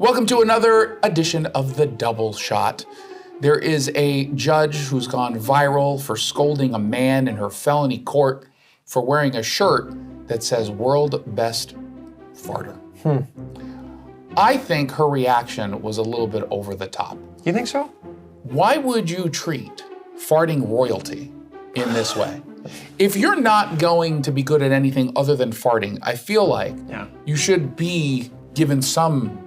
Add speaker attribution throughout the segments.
Speaker 1: Welcome to another edition of The Double Shot. There is a judge who's gone viral for scolding a man in her felony court for wearing a shirt that says "World Best Farter." I think her reaction was a little bit over the top.
Speaker 2: You think so?
Speaker 1: Why would you treat farting royalty in this way? If you're not going to be good at anything other than farting, I feel like you should be given some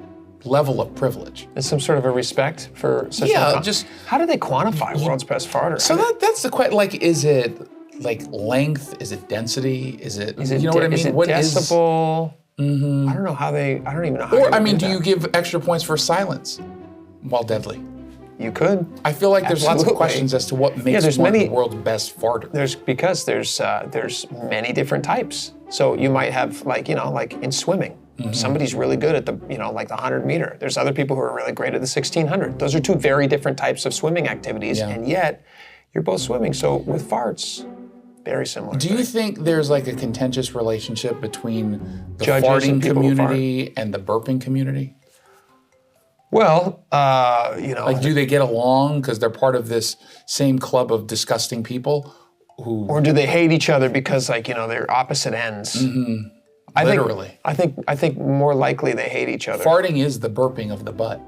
Speaker 1: level of privilege.
Speaker 2: There's some sort of a respect for such
Speaker 1: just
Speaker 2: how do they quantify world's best farter?
Speaker 1: So that's the question. Like, is it like length? Is it density? Is it you know what I mean?
Speaker 2: Is it decibel? I don't know how they. I don't even know how.
Speaker 1: Or I mean, do you give extra points for silence while deadly?
Speaker 2: You could.
Speaker 1: I feel like there's lots of questions as to what makes one the world's best farter.
Speaker 2: There's many different types. So you might have like in swimming. Somebody's really good at the, like the 100 meter. There's other people who are really great at the 1600. Those are two very different types of swimming activities, and yet you're both swimming. So with farts, very similar.
Speaker 1: Do you think there's like a contentious relationship between the
Speaker 2: Judges
Speaker 1: farting community and the burping community?
Speaker 2: Well,
Speaker 1: like, do they get along because they're part of this same club of disgusting people who?
Speaker 2: Or do they hate each other because they're opposite ends?
Speaker 1: Literally.
Speaker 2: I think more likely they hate each other.
Speaker 1: Farting is the burping of the butt.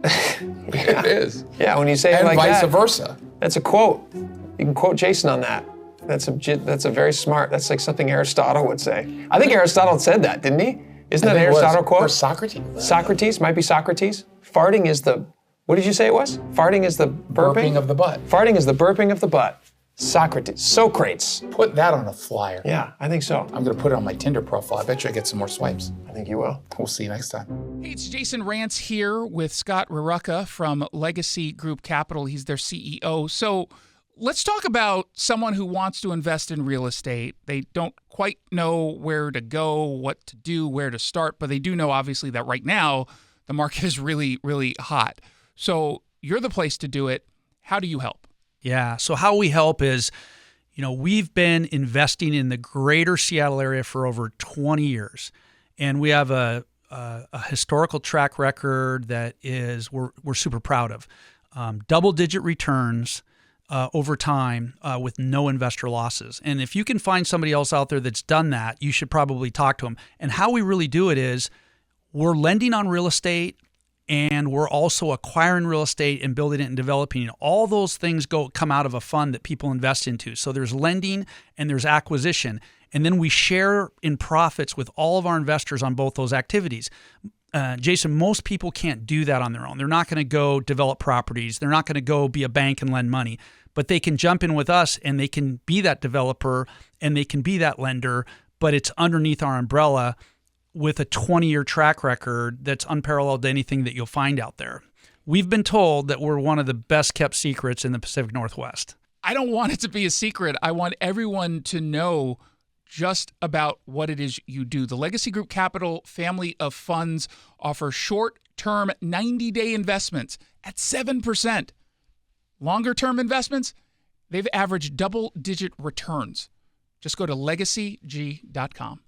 Speaker 1: It is.
Speaker 2: Yeah, when you say it like that.
Speaker 1: And vice versa.
Speaker 2: That's a quote. You can quote Jason on that. That's a very smart. That's like something Aristotle would say. I think Aristotle said that, didn't he? Isn't that an Aristotle quote?
Speaker 1: Or Socrates.
Speaker 2: Socrates, might be Socrates. Farting is the, what did you say it was? Farting is the burping
Speaker 1: of the butt.
Speaker 2: Farting is the burping of the butt. Socrates.
Speaker 1: Put that on a flyer.
Speaker 2: Yeah, I think so.
Speaker 1: I'm going to put it on my Tinder profile. I bet you I get some more swipes.
Speaker 2: I think you will.
Speaker 1: We'll see you next time.
Speaker 3: Hey, it's Jason Rantz here with Scott Rarucka from Legacy Group Capital. He's their CEO. So let's talk about someone who wants to invest in real estate. They don't quite know where to go, what to do, where to start, but they do know, obviously, that right now the market is really, really hot. So you're the place to do it. How do you help?
Speaker 4: Yeah. So how we help is, we've been investing in the greater Seattle area for over 20 years. And we have a historical track record that is we're super proud of. Double-digit returns over time with no investor losses. And if you can find somebody else out there that's done that, you should probably talk to them. And how we really do it is we're lending on real estate, and we're also acquiring real estate and building it and developing it. All those things come out of a fund that people invest into. So there's lending and there's acquisition. And then we share in profits with all of our investors on both those activities. Jason, most people can't do that on their own. They're not going to go develop properties. They're not going to go be a bank and lend money. But they can jump in with us and they can be that developer and they can be that lender, but it's underneath our umbrella with a 20-year track record that's unparalleled to anything that you'll find out there. We've been told that we're one of the best kept secrets in the Pacific Northwest.
Speaker 3: I don't want it to be a secret. I want everyone to know just about what it is you do. The Legacy Group Capital family of funds offer short-term 90-day investments at 7%. Longer-term investments, they've averaged double-digit returns. Just go to legacyg.com.